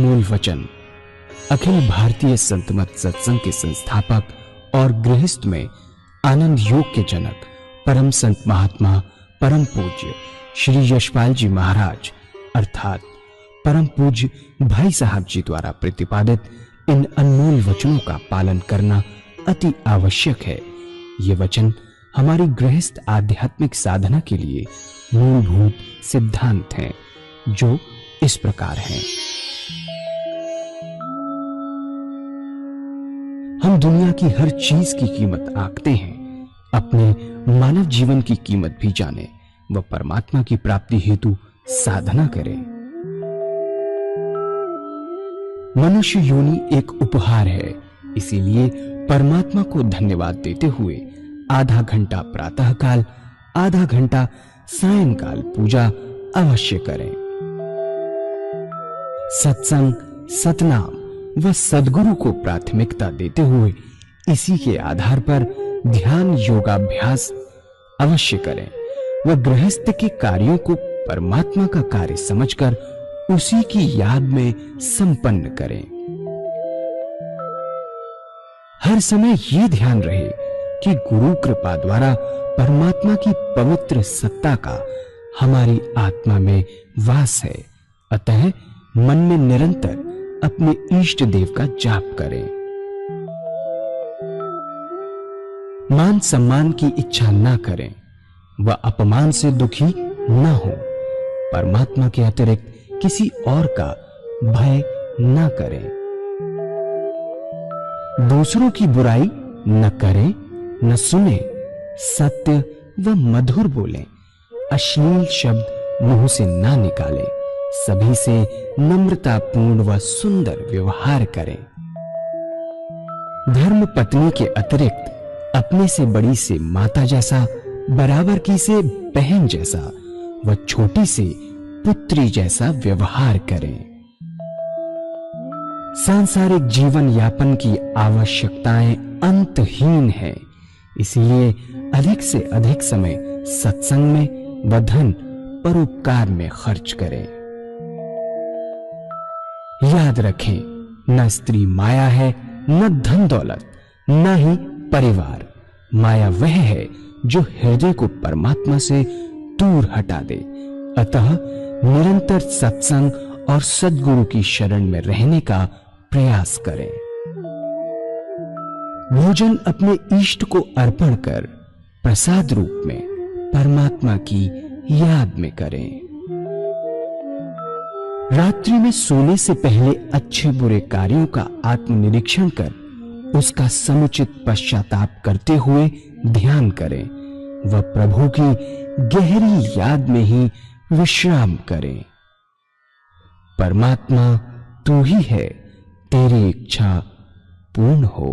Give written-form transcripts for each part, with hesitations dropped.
अनमोल वचन अखिल भारतीय संत मत सत्संग के संस्थापक और गृहस्थ में आनंद योग के जनक परम संत महात्मा परम पूज्य श्री यशपाल जी महाराज अर्थात परम पूज्य भाई साहब जी द्वारा प्रतिपादित इन अनमोल वचनों का पालन करना अति आवश्यक है। ये वचन हमारी गृहस्थ आध्यात्मिक साधना के लिए मूलभूत सिद्धांत हैं, जो इस प्रकार हैं। हम दुनिया की हर चीज की कीमत आंकते हैं, अपने मानव जीवन की कीमत भी जाने व परमात्मा की प्राप्ति हेतु साधना करें। मनुष्य योनि एक उपहार है, इसीलिए परमात्मा को धन्यवाद देते हुए आधा घंटा प्रातःकाल, आधा घंटा सायंकाल पूजा अवश्य करें। सत्संग, सतनाम व सद्गुरु को प्राथमिकता देते हुए इसी के आधार पर ध्यान योगाभ्यास अवश्य करें व गृहस्थ के कार्यों को परमात्मा का कार्य समझकर उसी की याद में संपन्न करें। हर समय ये ध्यान रहे कि गुरु कृपा द्वारा परमात्मा की पवित्र सत्ता का हमारी आत्मा में वास है, अतः मन में निरंतर अपने इष्ट देव का जाप करें। मान सम्मान की इच्छा ना करें व अपमान से दुखी ना हो। परमात्मा के अतिरिक्त किसी और का भय ना करें। दूसरों की बुराई न करें, न सुने, सत्य व मधुर बोलें, अश्लील शब्द मुंह से ना निकालें, सभी से नम्रतापूर्ण व सुंदर व्यवहार करें। धर्म पत्नी के अतिरिक्त अपने से बड़ी से माता जैसा, बराबर की से बहन जैसा व छोटी से पुत्री जैसा व्यवहार करें। सांसारिक जीवन यापन की आवश्यकताएं अंतहीन है, इसलिए अधिक से अधिक समय सत्संग में व धन परोपकार में खर्च करें। याद रखें, न स्त्री माया है, न धन दौलत, न ही परिवार। माया वह है जो हृदय को परमात्मा से दूर हटा दे। अतः निरंतर सत्संग और सद्गुरु की शरण में रहने का प्रयास करें। भोजन अपने इष्ट को अर्पण कर प्रसाद रूप में परमात्मा की याद में करें। रात्रि में सोने से पहले अच्छे बुरे कार्यों का आत्मनिरीक्षण कर उसका समुचित पश्चाताप करते हुए ध्यान करें व प्रभु की गहरी याद में ही विश्राम करें। परमात्मा तू ही है, तेरी इच्छा पूर्ण हो।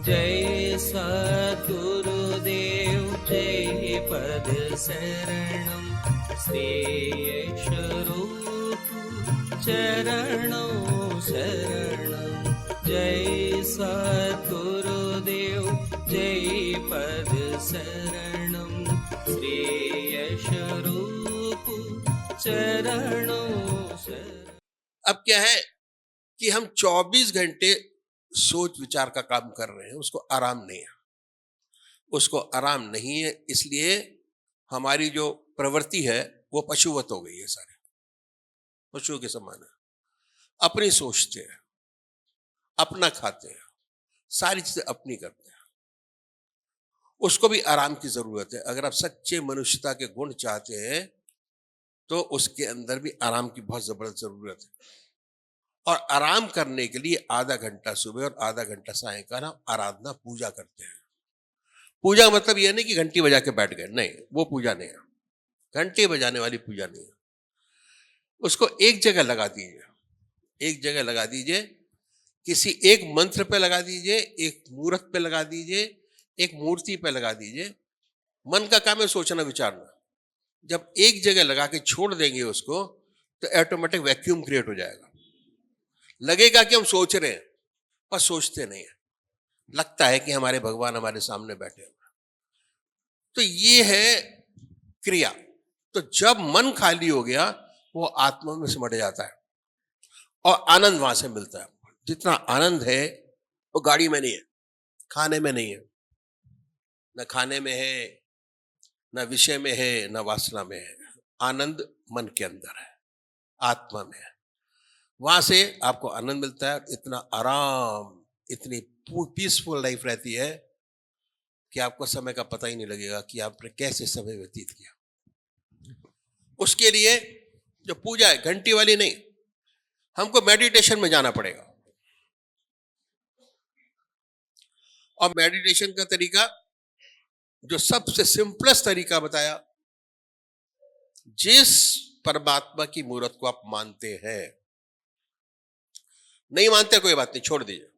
जय सद्गुरुदेव जय पद शरणम श्रेयस्वरूप चरणों शरणम। जय सद्गुरुदेव जय पद शरणम श्रेयस्वरूप चरणों शरणम। अब क्या है कि हम 24 घंटे सोच विचार का काम कर रहे हैं, उसको आराम नहीं है, उसको आराम नहीं है। इसलिए हमारी जो प्रवृत्ति है वो पशुवत हो गई है, सारे पशुओं के समान है। अपनी सोचते हैं, अपना खाते हैं, सारी चीजें अपनी करते हैं। उसको भी आराम की जरूरत है। अगर आप सच्चे मनुष्यता के गुण चाहते हैं तो उसके अंदर भी आराम की बहुत जबरदस्त जरूरत है। और आराम करने के लिए आधा घंटा सुबह और आधा घंटा सायंकाल हम आराधना पूजा करते हैं। पूजा मतलब यह नहीं कि घंटी बजा के बैठ गए, नहीं, वो पूजा नहीं है। घंटी बजाने वाली पूजा नहीं है। उसको एक जगह लगा दीजिए, एक जगह लगा दीजिए, किसी एक मंत्र पे लगा दीजिए, एक मूर्त पे लगा दीजिए, एक मूर्ति पे लगा दीजिए। मन का काम है सोचना विचारना। जब एक जगह लगा के छोड़ देंगे उसको तो ऑटोमेटिक वैक्यूम क्रिएट हो जाएगा। लगेगा कि हम सोच रहे हैं पर सोचते नहीं है, लगता है कि हमारे भगवान हमारे सामने बैठे हुए। तो ये है क्रिया। तो जब मन खाली हो गया वो आत्मा में सिमट जाता है और आनंद वहां से मिलता है। जितना आनंद है वो गाड़ी में नहीं है, खाने में नहीं है, न खाने में है, न विषय में है, न वासना में है। आनंद मन के अंदर है, आत्मा में है। वहां से आपको आनंद मिलता है। इतना आराम, इतनी पीसफुल लाइफ रहती है कि आपको समय का पता ही नहीं लगेगा कि आपने कैसे समय व्यतीत किया। उसके लिए जो पूजा है घंटी वाली नहीं, हमको मेडिटेशन में जाना पड़ेगा। और मेडिटेशन का तरीका जो सबसे सिंपलेस्ट तरीका बताया, जिस परमात्मा की मूर्त को आप मानते हैं, नहीं मानते कोई बात नहीं, छोड़ दीजिए।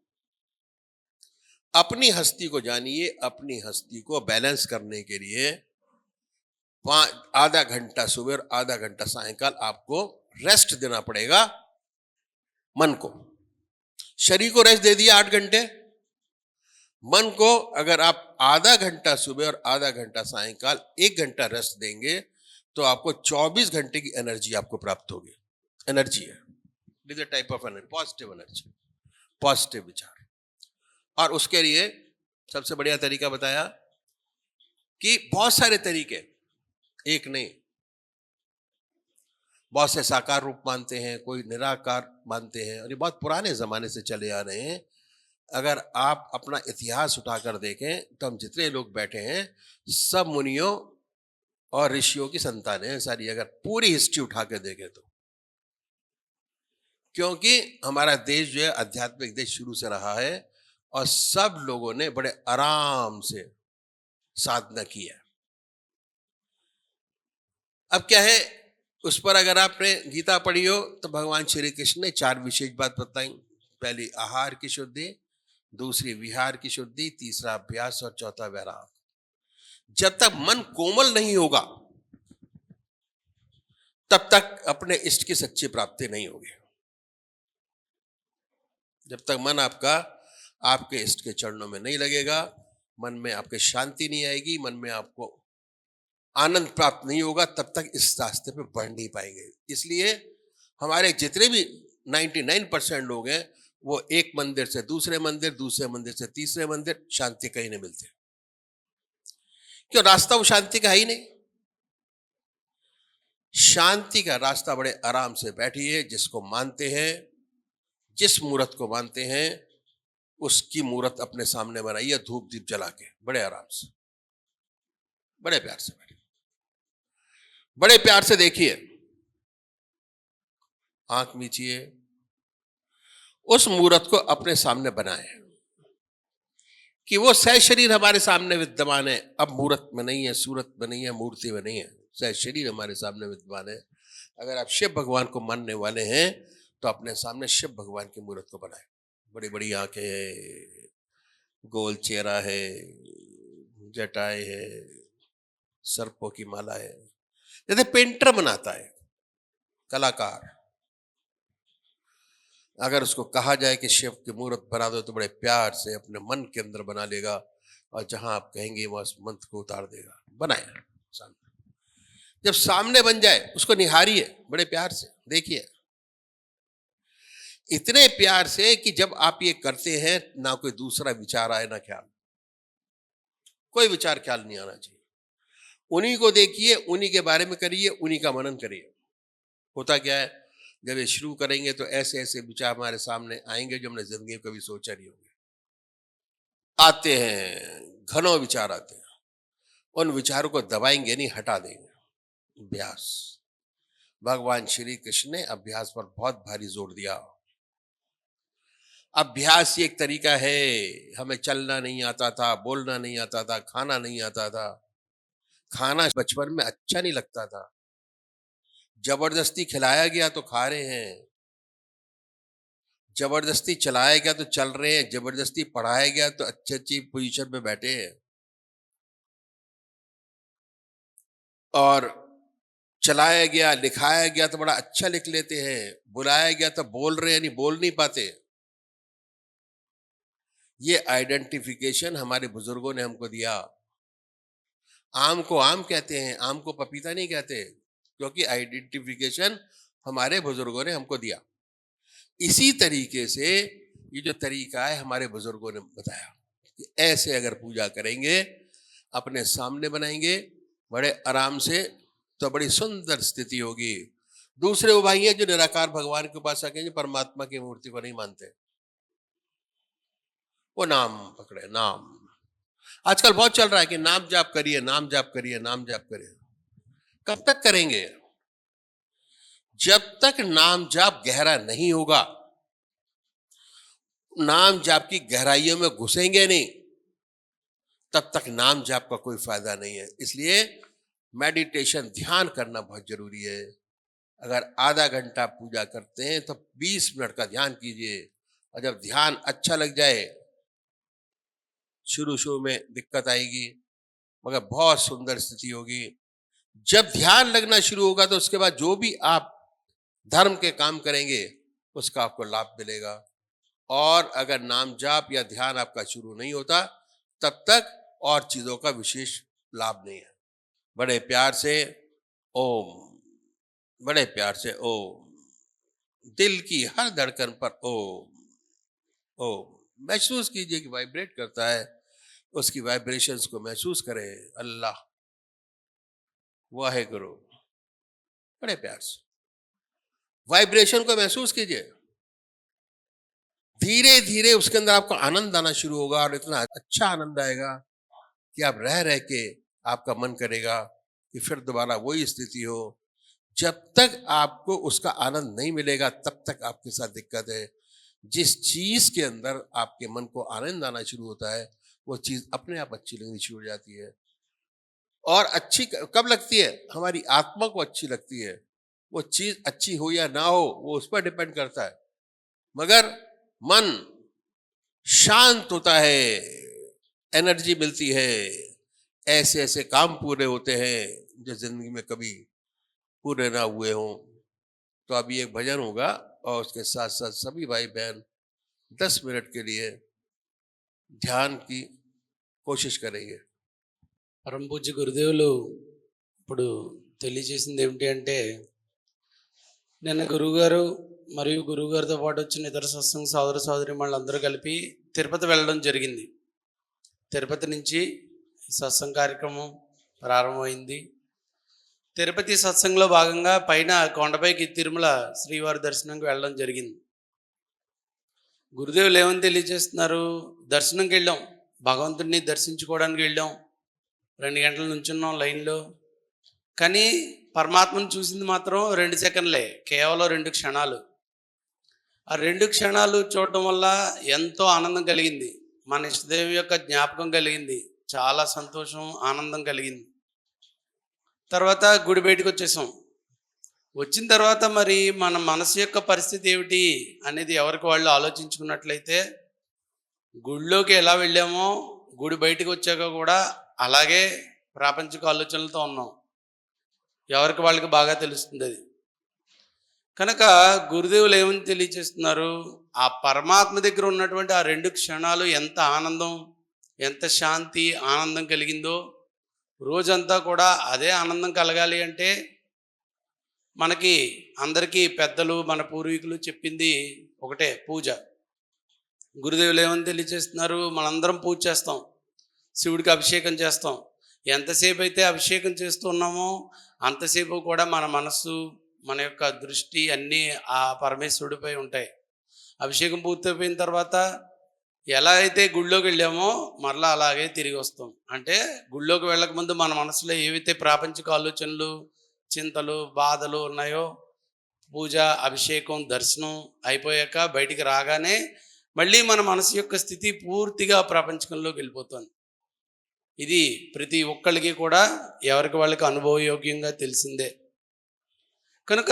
अपनी हस्ती को जानिए। अपनी हस्ती को बैलेंस करने के लिए आधा घंटा सुबह और आधा घंटा सायंकाल आपको रेस्ट देना पड़ेगा। मन को, शरीर को रेस्ट दे दिया 8 घंटे, मन को अगर आप आधा घंटा सुबह और आधा घंटा सायंकाल 1 घंटा रेस्ट देंगे तो आपको 24 घंटे की एनर्जी आपको प्राप्त होगी। एनर्जी है, it is a type of energy, positive energy, positive विचार। और उसके लिए सबसे बढ़िया तरीका बताया कि बहुत सारे तरीके, एक नहीं, बहुत से साकार रूप मानते हैं, कोई निराकार मानते हैं, और ये बहुत पुराने जमाने से चले आ रहे हैं। अगर आप अपना इतिहास उठाकर देखें तो हम जितने लोग बैठे हैं सब मुनियों और ऋषियों की संतान है सारी, अगर पूरी हिस्ट्री उठा के देखें तो। क्योंकि हमारा देश जो है आध्यात्मिक देश शुरू से रहा है और सब लोगों ने बड़े आराम से साधना की है। अब क्या है, उस पर अगर आपने गीता पढ़ी हो तो भगवान श्री कृष्ण ने 4 विशेष बात बताई। पहली आहार की शुद्धि, दूसरी विहार की शुद्धि, तीसरा अभ्यास और चौथा वैराग। जब तक मन कोमल नहीं होगा तब तक अपने इष्ट की सच्ची प्राप्ति नहीं होगी। जब तक मन आपका आपके इष्ट के चरणों में नहीं लगेगा, मन में आपके शांति नहीं आएगी, मन में आपको आनंद प्राप्त नहीं होगा, तब तक इस रास्ते पे बढ़ नहीं पाएंगे। इसलिए हमारे जितने भी 99% लोग हैं वो एक मंदिर से दूसरे मंदिर, दूसरे मंदिर से तीसरे मंदिर, शांति कहीं नहीं मिलती। क्यों? रास्ता वो शांति का है ही नहीं। शांति का रास्ता बड़े आराम से बैठिए। जिसको मानते हैं, जिस मूर्त को मानते हैं, उसकी मूर्त अपने सामने बनाइए धूप दीप जला के, बड़े आराम से, बड़े प्यार से बैठिए, बड़े प्यार से देखिए, आंख मीचिए, उस मूर्त को अपने सामने बनाए कि वो सह शरीर हमारे सामने विद्यमान है। अब मूर्त में नहीं है, सूरत में नहीं है, मूर्ति में नहीं है, सह शरीर हमारे सामने विद्यमान है। अगर आप शिव भगवान को मानने वाले हैं तो अपने सामने शिव भगवान की मूर्त को बनाए। बड़ी बड़ी आंखें है, गोल चेहरा है, जटाएं है, सर्पों की माला है, जैसे पेंटर बनाता है, कलाकार। अगर उसको कहा जाए कि शिव की मूर्त बना दो तो बड़े प्यार से अपने मन के अंदर बना लेगा और जहां आप कहेंगे वह उस मंत्र को उतार देगा। बनाए सामने। जब सामने बन जाए उसको निहारिए, बड़े प्यार से देखिए, इतने प्यार से कि जब आप ये करते हैं ना कोई दूसरा विचार आए, ना ख्याल, कोई विचार ख्याल नहीं आना चाहिए। उन्हीं को देखिए, उन्हीं के बारे में करिए, उन्हीं का मनन करिए। होता क्या है, जब ये शुरू करेंगे तो ऐसे ऐसे विचार हमारे सामने आएंगे जो हमने जिंदगी में कभी सोचा नहीं होंगे। आते हैं, घनों विचार आते हैं, उन विचारों को दबाएंगे नहीं, हटा देंगे। अभ्यास, भगवान श्री कृष्ण ने अभ्यास पर बहुत भारी जोर दिया। अभ्यास ही एक तरीका है। हमें चलना नहीं आता था, बोलना नहीं आता था, खाना नहीं आता था। खाना बचपन में अच्छा नहीं लगता था, जबरदस्ती खिलाया गया तो खा रहे हैं, जबरदस्ती चलाया गया तो चल रहे हैं, जबरदस्ती पढ़ाया गया तो अच्छी अच्छी पोजीशन पे बैठे हैं, और चलाया गया लिखाया गया तो बड़ा अच्छा लिख लेते हैं, बुलाया गया तो बोल रहे हैं, नहीं बोल नहीं पाते। ये आइडेंटिफिकेशन हमारे बुजुर्गों ने हमको दिया। आम को आम कहते हैं, आम को पपीता नहीं कहते, क्योंकि आइडेंटिफिकेशन हमारे बुजुर्गों ने हमको दिया। इसी तरीके से ये जो तरीका है हमारे बुजुर्गों ने बताया कि ऐसे अगर पूजा करेंगे, अपने सामने बनाएंगे बड़े आराम से, तो बड़ी सुंदर स्थिति होगी। दूसरे वो भाई हैं जो निराकार भगवान के उपासक हैं, जो परमात्मा की मूर्ति को नहीं मानते, वो नाम पकड़े। नाम आजकल बहुत चल रहा है कि नाम जाप करिए, नाम जाप करिए, नाम जाप करिए। कब तक करेंगे? जब तक नाम जाप गहरा नहीं होगा, नाम जाप की गहराइयों में घुसेंगे नहीं, तब तक नाम जाप का कोई फायदा नहीं है। इसलिए मेडिटेशन, ध्यान करना बहुत जरूरी है। अगर आधा घंटा पूजा करते हैं तो 20 मिनट का ध्यान कीजिए, और जब ध्यान अच्छा लग जाए, शुरू में दिक्कत आएगी मगर बहुत सुंदर स्थिति होगी। जब ध्यान लगना शुरू होगा तो उसके बाद जो भी आप धर्म के काम करेंगे उसका आपको लाभ मिलेगा। और अगर नाम जाप या ध्यान आपका शुरू नहीं होता, तब तक और चीजों का विशेष लाभ नहीं है। बड़े प्यार से ओम, बड़े प्यार से ओम, दिल की हर धड़कन पर ओम, ओम महसूस कीजिए कि वाइब्रेट करता है, उसकी वाइब्रेशंस को महसूस करें। अल्लाह, वाहेगुरु, बड़े प्यार से वाइब्रेशन को महसूस कीजिए। धीरे धीरे उसके अंदर आपको आनंद आना शुरू होगा, और इतना अच्छा आनंद आएगा कि आप रह रह के आपका मन करेगा कि फिर दोबारा वही स्थिति हो। जब तक आपको उसका आनंद नहीं मिलेगा, तब तक आपके साथ दिक्कत है। जिस चीज के अंदर आपके मन को आनंद आना शुरू होता है, वो चीज अपने आप अच्छी लगनी शुरू हो जाती है। और अच्छी कब लगती है? हमारी आत्मा को अच्छी लगती है। वो चीज अच्छी हो या ना हो, वो उस पर डिपेंड करता है। मगर मन शांत होता है, एनर्जी मिलती है, ऐसे ऐसे काम पूरे होते हैं जो जिंदगी में कभी पूरे ना हुए हों। तो अभी एक भजन होगा, और उसके साथ साथ सभी भाई बहन 10 मिनट के लिए ध्यान की कोशिश करेंगे। పరమ పూజ్య గురుదేవులు ఇప్పుడు తెలియజేసింది ఏమిటి అంటే, నిన్న గురువుగారు మరియు గురువుగారితో పాటు వచ్చిన ఇతర సత్సంగ సోదర సోదరి వాళ్ళందరూ కలిపి తిరుపతి వెళ్ళడం జరిగింది. తిరుపతి నుంచి ఈ సత్సంగ కార్యక్రమం ప్రారంభమైంది. తిరుపతి సత్సంగంలో భాగంగా పైన కొండపైకి తిరుమల శ్రీవారి దర్శనంకి వెళ్ళడం జరిగింది. గురుదేవులు ఏమని తెలియజేస్తున్నారు? దర్శనంకి వెళ్ళాం, భగవంతుడిని దర్శించుకోవడానికి వెళ్ళాం, 2 గంటల నుంచున్నాం లైన్లో. కానీ పరమాత్మను చూసింది మాత్రం 2 సెకండ్లే, కేవలం 2 క్షణాలు. ఆ 2 క్షణాలు చూడటం వల్ల ఎంతో ఆనందం కలిగింది, మన ఇష్టదేవి యొక్క జ్ఞాపకం కలిగింది, చాలా సంతోషం ఆనందం కలిగింది. తర్వాత గుడి బయటకు వచ్చేసాం. వచ్చిన తర్వాత మరి మన మనసు యొక్క పరిస్థితి ఏమిటి అనేది ఎవరికి వాళ్ళు ఆలోచించుకున్నట్లయితే, గుడిలోకి ఎలా వెళ్ళామో గుడి బయటకు వచ్చాక కూడా అలాగే ప్రాపంచిక ఆలోచనలతో ఉన్నాం. ఎవరికి వాళ్ళకి బాగా తెలుస్తుంది అది. కనుక గురుదేవులు ఏమని తెలియజేస్తున్నారు? ఆ పరమాత్మ దగ్గర ఉన్నటువంటి ఆ 2 క్షణాలు ఎంత ఆనందం, ఎంత శాంతి ఆనందం కలిగిందో, రోజంతా కూడా అదే ఆనందం కలగాలి అంటే మనకి అందరికీ పెద్దలు మన పూర్వీకులు చెప్పింది ఒకటే, పూజ. గురుదేవులు ఏమని తెలియజేస్తున్నారు? మనందరం పూజ చేస్తాం, శివుడికి అభిషేకం చేస్తాం. ఎంతసేపు అయితే అభిషేకం చేస్తున్నామో అంతసేపు కూడా మన మనస్సు, మన యొక్క దృష్టి అన్నీ ఆ పరమేశ్వరుడిపై ఉంటాయి. అభిషేకం పూర్తయిపోయిన తర్వాత ఎలా అయితే గుళ్ళోకి వెళ్ళామో మరలా అలాగే తిరిగి వస్తాం. అంటే గుళ్ళోకి వెళ్ళకముందు మన మనసులో ఏవైతే ప్రాపంచిక ఆలోచనలు, చింతలు, బాధలు ఉన్నాయో, పూజ, అభిషేకం, దర్శనం అయిపోయాక బయటికి రాగానే మళ్ళీ మన మనసు యొక్క స్థితి పూర్తిగా ప్రపంచంలోకి వెళ్ళిపోతుంది. ఇది ప్రతి ఒక్కళ్ళకి కూడా ఎవరికి వాళ్ళకి అనుభవయోగ్యంగా తెలిసిందే. కనుక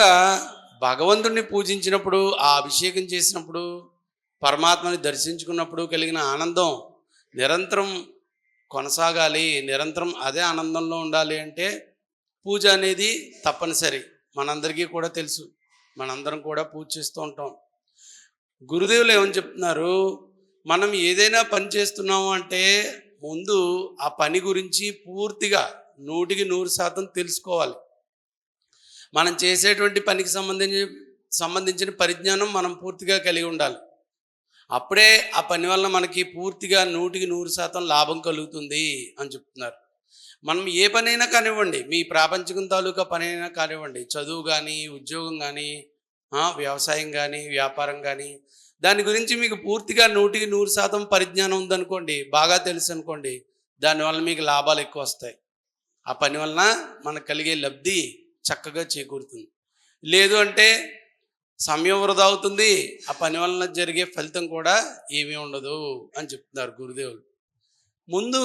భగవంతుడిని పూజించినప్పుడు, ఆ అభిషేకం చేసినప్పుడు, పరమాత్మని దర్శించుకున్నప్పుడు కలిగిన ఆనందం నిరంతరం కొనసాగాలి, నిరంతరం అదే ఆనందంలో ఉండాలి అంటే పూజ అనేది తప్పనిసరి. మనందరికీ కూడా తెలుసు, మనందరం కూడా పూజ చేస్తూ ఉంటాం. గురుదేవులు ఏమని చెప్తున్నారు, మనం ఏదైనా పని చేస్తున్నాము అంటే ముందు ఆ పని గురించి పూర్తిగా 100% తెలుసుకోవాలి. మనం చేసేటువంటి పనికి సంబంధించిన పరిజ్ఞానం మనం పూర్తిగా కలిగి ఉండాలి. అప్పుడే ఆ పని వల్ల మనకి పూర్తిగా 100% లాభం కలుగుతుంది అని చెప్తున్నారు. మనం ఏ పనైనా కానివ్వండి, మీ ప్రాపంచికం తాలూకా పనైనా కానివ్వండి, చదువు కానీ, ఉద్యోగం కానీ, వ్యవసాయం కానీ, వ్యాపారం కానీ, దాని గురించి మీకు పూర్తిగా 100% పరిజ్ఞానం ఉందనుకోండి, బాగా తెలుసు అనుకోండి, దానివల్ల మీకు లాభాలు ఎక్కువ వస్తాయి. ఆ పని వలన మనకు కలిగే లబ్ధి చక్కగా చేకూరుతుంది. లేదు అంటే సమయం వృధా అవుతుంది, ఆ పని వలన జరిగే ఫలితం కూడా ఏమీ ఉండదు అని చెప్తున్నారు గురుదేవులు. ముందు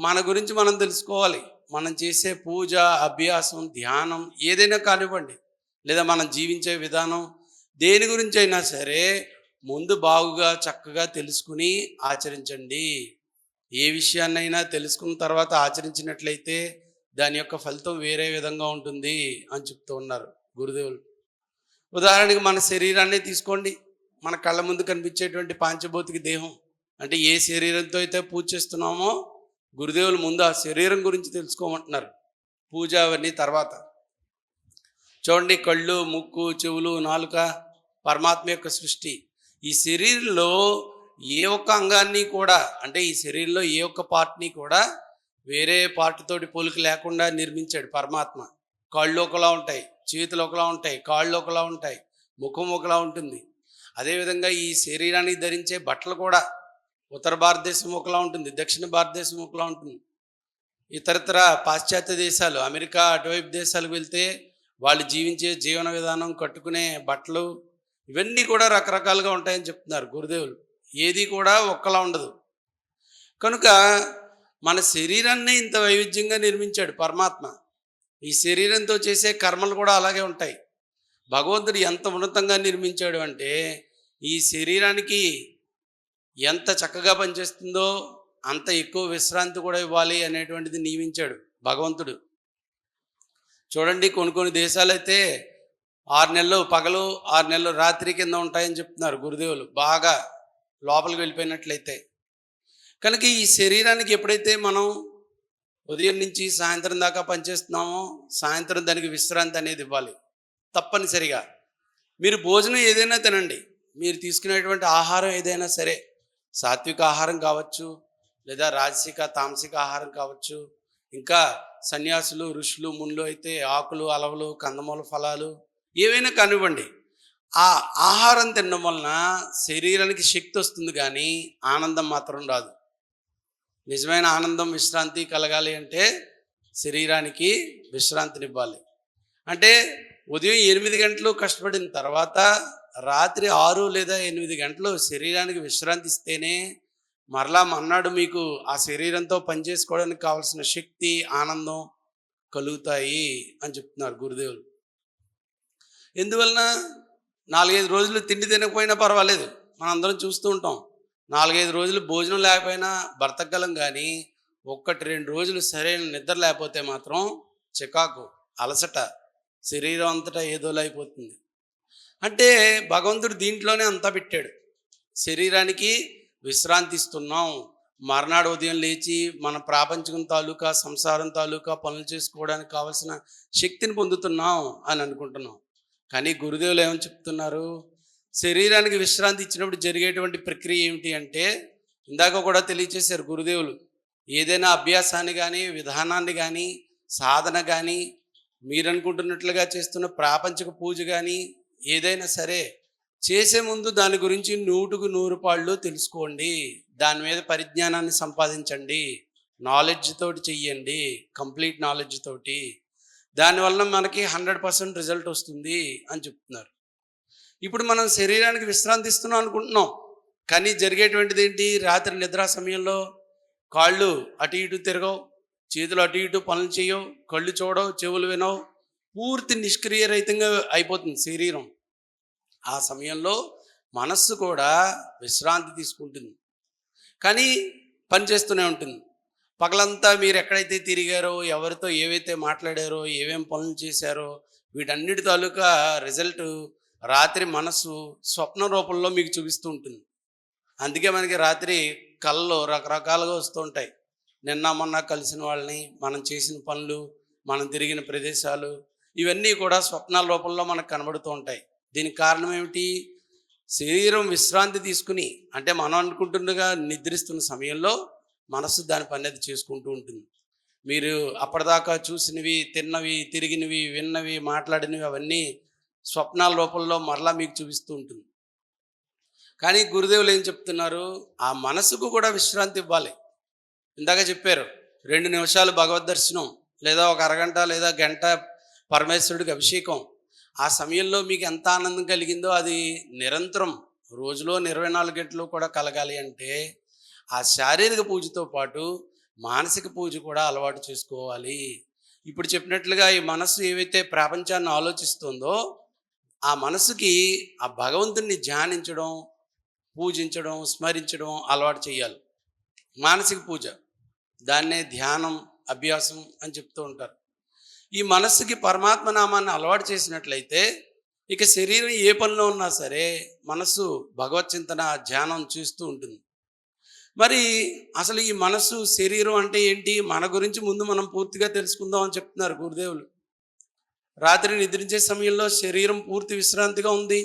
మన గురించి మనం తెలుసుకోవాలి. మనం చేసే పూజ, అభ్యాసం, ధ్యానం ఏదైనా కానివ్వండి, లేదా మనం జీవించే విధానం దేని గురించి అయినా సరే ముందు బాగుగా చక్కగా తెలుసుకుని ఆచరించండి. ఏ విషయాన్నైనా తెలుసుకున్న తర్వాత ఆచరించినట్లయితే దాని యొక్క ఫలితం వేరే విధంగా ఉంటుంది అని చెప్తూ ఉన్నారు గురుదేవులు. ఉదాహరణకి మన శరీరాన్ని తీసుకోండి. మన కళ్ళ ముందు కనిపించేటువంటి పాంచభౌతిక దేహం, అంటే ఏ శరీరంతో అయితే పూజ చేస్తున్నామో గురుదేవులు ముందు ఆ శరీరం గురించి తెలుసుకోమంటున్నారు. పూజ అవన్నీ తర్వాత. చూడండి, కళ్ళు, ముక్కు, చెవులు, నాలుక పరమాత్మ యొక్క సృష్టి. ఈ శరీరంలో ఏ ఒక్క అంగాన్ని కూడా, అంటే ఈ శరీరంలో ఏ ఒక్క పార్ట్ని కూడా వేరే పార్ట్ తోటి పోలిక లేకుండా నిర్మించాడు పరమాత్మ. కళ్ళు ఒకలా ఉంటాయి, చేతులు ఒకలా ఉంటాయి, కాళ్ళు ఒకలా ఉంటాయి, ముఖం ఒకలా ఉంటుంది. అదేవిధంగా ఈ శరీరానికి ధరించే బట్టలు కూడా ఉత్తర భారతదేశం ఒకలా ఉంటుంది, దక్షిణ భారతదేశం ఒకలా ఉంటుంది. ఇతరతర పాశ్చాత్య దేశాలు, అమెరికా అటువైపు దేశాలకు వెళ్తే వాళ్ళు జీవించే జీవన విధానం, కట్టుకునే బట్టలు ఇవన్నీ కూడా రకరకాలుగా ఉంటాయని చెప్తున్నారు గురుదేవులు. ఏది కూడా ఒక్కలా ఉండదు. కనుక మన శరీరాన్ని ఇంత వైవిధ్యంగా నిర్మించాడు పరమాత్మ. ఈ శరీరంతో చేసే కర్మలు కూడా అలాగే ఉంటాయి. భగవంతుడు ఎంత ఉన్నతంగా నిర్మించాడు అంటే ఈ శరీరానికి ఎంత చక్కగా పనిచేస్తుందో అంత ఎక్కువ విశ్రాంతి కూడా ఇవ్వాలి అనేటువంటిది నియమించాడు భగవంతుడు. చూడండి, కొన్ని దేశాలైతే 6 నెలలు పగలు 6 నెలలు రాత్రి కింద ఉంటాయని చెప్తున్నారు గురుదేవులు, బాగా లోపలికి వెళ్ళిపోయినట్లయితే. కనుక ఈ శరీరానికి ఎప్పుడైతే మనం ఉదయం నుంచి సాయంత్రం దాకా పనిచేస్తున్నామో సాయంత్రం దానికి విశ్రాంతి అనేది ఇవ్వాలి తప్పనిసరిగా. మీరు భోజనం ఏదైనా తినండి, మీరు తీసుకునేటువంటి ఆహారం ఏదైనా సరే, సాత్విక ఆహారం కావచ్చు, లేదా రాజసిక తామసిక ఆహారం కావచ్చు, ఇంకా సన్యాసులు, ఋషులు, మునులు అయితే ఆకులు, అలవలు, కందమూల ఫలాలు ఏవైనా కానివ్వండి. ఆ ఆహారం తినడం వలన శరీరానికి శక్తి వస్తుంది, కానీ ఆనందం మాత్రం రాదు. నిజమైన ఆనందం, విశ్రాంతి కలగాలి అంటే శరీరానికి విశ్రాంతినివ్వాలి. అంటే ఉదయం 8 గంటలు కష్టపడిన తర్వాత రాత్రి 6 లేదా 8 గంటలు శరీరానికి విశ్రాంతి ఇస్తేనే మరలా మన్నాడు మీకు ఆ శరీరంతో పనిచేసుకోవడానికి కావాల్సిన శక్తి, ఆనందం కలుగుతాయి అని చెప్తున్నారు గురుదేవులు. ఎందువలన 4-5 రోజులు తిండి తినకపోయినా పర్వాలేదు, మనందరం చూస్తూ ఉంటాం. 4-5 రోజులు భోజనం లేకపోయినా బ్రతకగలం, కానీ 1-2 రోజులు సరైన నిద్ర లేకపోతే మాత్రం చికాకు, అలసట, శరీరం అంతటా ఏదోలా అయిపోతుంది. అంటే భగవంతుడు దీంట్లోనే అంతా పెట్టాడు. శరీరానికి విశ్రాంతి ఇస్తున్నాం, మర్నాడు ఉదయం లేచి మన ప్రాపంచికం తాలూకా, సంసారం తాలూకా పనులు చేసుకోవడానికి కావాల్సిన శక్తిని పొందుతున్నాం అని అనుకుంటున్నాం. కానీ గురుదేవులు ఏమని చెప్తున్నారు, శరీరానికి విశ్రాంతి ఇచ్చినప్పుడు జరిగేటువంటి ప్రక్రియ ఏమిటి అంటే, ఇందాక కూడా తెలియచేశారు గురుదేవులు, ఏదైనా అభ్యాసాన్ని కానీ, విధానాన్ని కానీ, సాధన కానీ, మీరు అనుకుంటున్నట్లుగా చేస్తున్న ప్రాపంచిక పూజ కానీ ఏదైనా సరే చేసే ముందు దాని గురించి 100% పాళ్ళు తెలుసుకోండి, దాని మీద పరిజ్ఞానాన్ని సంపాదించండి, నాలెడ్జ్ తోటి చెయ్యండి, కంప్లీట్ నాలెడ్జ్ తోటి. దానివల్ల మనకి 100% రిజల్ట్ వస్తుంది అని చెప్తున్నారు. ఇప్పుడు మనం శరీరానికి విశ్రాంతి ఇస్తున్నాం అనుకుంటున్నాం, కానీ జరిగేటువంటిది ఏంటి, రాత్రి నిద్రా సమయంలో కాళ్ళు అటు ఇటు తిరగవు, చేతులు అటు ఇటు పనులు చేయవు, కళ్ళు చూడవు, చెవులు వినవు, పూర్తి నిష్క్రియరహితంగా అయిపోతుంది శరీరం. ఆ సమయంలో మనస్సు కూడా విశ్రాంతి తీసుకుంటుంది, కానీ పని చేస్తూనే ఉంటుంది. పగలంతా మీరు ఎక్కడైతే తిరిగారో, ఎవరితో ఏవైతే మాట్లాడారో, ఏమేం పనులు చేశారో, వీటన్నిటి తాలూకా రిజల్ట్ రాత్రి మనస్సు స్వప్న రూపంలో మీకు చూపిస్తూ ఉంటుంది. అందుకే మనకి రాత్రి కళ్ళలో రకరకాలుగా వస్తూ ఉంటాయి. నిన్న మొన్న కలిసిన వాళ్ళని, మనం చేసిన పనులు, మనం తిరిగిన ప్రదేశాలు, ఇవన్నీ కూడా స్వప్నాల రూపంలో మనకు కనబడుతూ ఉంటాయి. దీనికి కారణం ఏమిటి? శరీరం విశ్రాంతి తీసుకుని, అంటే మనం అనుకుంటుండగా నిద్రిస్తున్న సమయంలో మనస్సు దాని పని అది చేసుకుంటూ ఉంటుంది. మీరు అప్పటిదాకా చూసినవి, తిన్నవి, తిరిగినవి, విన్నవి, మాట్లాడినవి అవన్నీ స్వప్నాల రూపంలో మరలా మీకు చూపిస్తూ ఉంటుంది. కానీ గురుదేవులు ఏం చెప్తున్నారు? ఆ మనసుకు కూడా విశ్రాంతి ఇవ్వాలి. ఇందాక చెప్పారు, 2 నిమిషాలు భగవద్ దర్శనం, లేదా ఒక అరగంట లేదా గంట పరమేశ్వరుడికి అభిషేకం. ఆ సమయంలో మీకు ఎంత ఆనందం కలిగిందో అది నిరంతరం రోజులో 24 గంటలు కూడా కలగాలి అంటే ఆ శారీరక పూజతో పాటు మానసిక పూజ కూడా అలవాటు చేసుకోవాలి. ఇప్పుడు చెప్పినట్లుగా ఈ మనస్సు ఏవైతే ప్రపంచాన్ని ఆలోచిస్తుందో ఆ మనసుకి ఆ భగవంతుణ్ణి ధ్యానించడం, పూజించడం, స్మరించడం అలవాటు చేయాలి. మానసిక పూజ, దాన్నే ధ్యానం, అభ్యాసం అని చెప్తూ ఉంటారు. ఈ మనస్సుకి పరమాత్మ నామాన్ని అలవాటు చేసినట్లయితే ఇక శరీరం ఏ పనిలో ఉన్నా సరే మనస్సు భగవత్ చింతన, ధ్యానం చేస్తూ ఉంటుంది. మరి అసలు ఈ మనస్సు, శరీరం అంటే ఏంటి? మన గురించి ముందు మనం పూర్తిగా తెలుసుకుందాం అని చెప్తున్నారు గురుదేవులు. రాత్రి నిద్రించే సమయంలో శరీరం పూర్తి విశ్రాంతిగా ఉంది,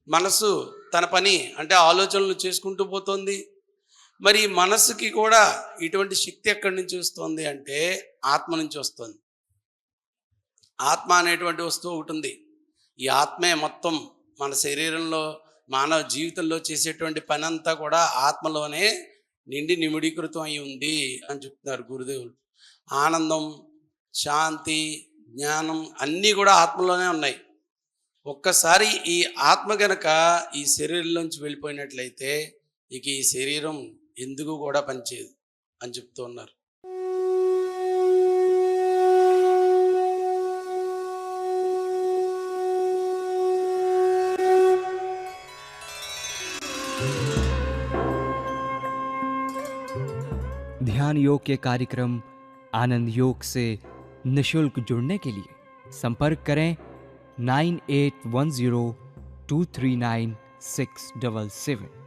మనస్సు తన పని అంటే ఆలోచనలు చేసుకుంటూ పోతుంది. మరి ఈ మనస్సుకి కూడా ఇటువంటి శక్తి ఎక్కడి నుంచి వస్తుంది అంటే ఆత్మ నుంచి వస్తుంది. ఆత్మ అనేటువంటి వస్తువు ఒకటి ఉంది. ఈ ఆత్మే మొత్తం మన శరీరంలో, మానవ జీవితంలో చేసేటువంటి పని అంతా కూడా ఆత్మలోనే నిండి నిమిడీకృతం అయి ఉంది అని చెప్తున్నారు గురుదేవులు. ఆనందం, శాంతి, జ్ఞానం అన్నీ కూడా ఆత్మలోనే ఉన్నాయి. ఒక్కసారి ఈ ఆత్మ గనక ఈ శరీరంలోంచి వెళ్ళిపోయినట్లయితే ఇక ఈ శరీరం ఎందుకు కూడా పనిచేయదు అని చెప్తూ ఉన్నారు. ध्यान योग के कार्यक्रम आनंद योग से निशुल्क जुड़ने के लिए संपर्क करें 9810239677।